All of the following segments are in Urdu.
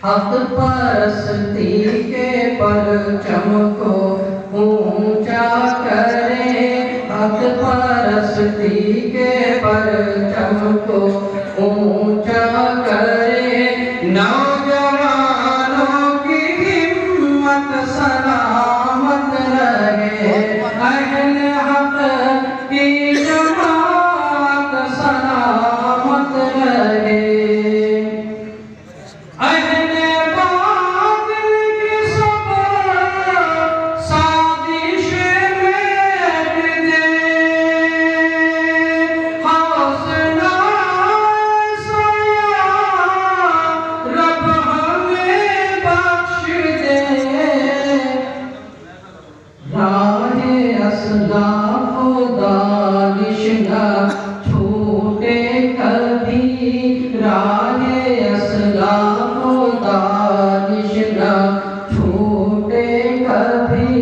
حق پرستی کے پرچم کو اونچا کرے، حق پرستی کے پرچم کو اونچا کرے، نوجوانوں کی ہمت سلامت رہے، اہل حق کی جماعت سلامت رہے، اہل باطل کی سب سازش میٹ دے، حوصلہ رب ہمیں بخش دے، راہ اسلاف و دانش نہ چھوٹے کبھی، راہ اسلاف و دانش نہ چھوٹے کبھی،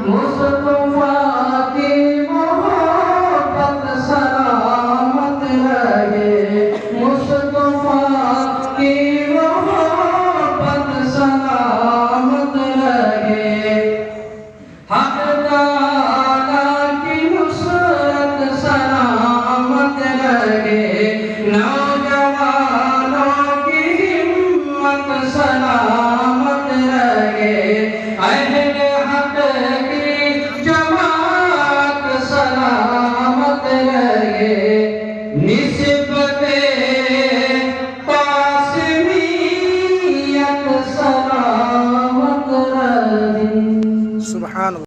مصطفیٰ کی محبت سلامت رہے، مصطفیٰ کی محبت سلامت رہے، حق تعالیٰ کی نصرت سلامت رہے، نوجوانوں کی ہمت سلامت رہے، اہل حق کی جماعت سلامت رہے،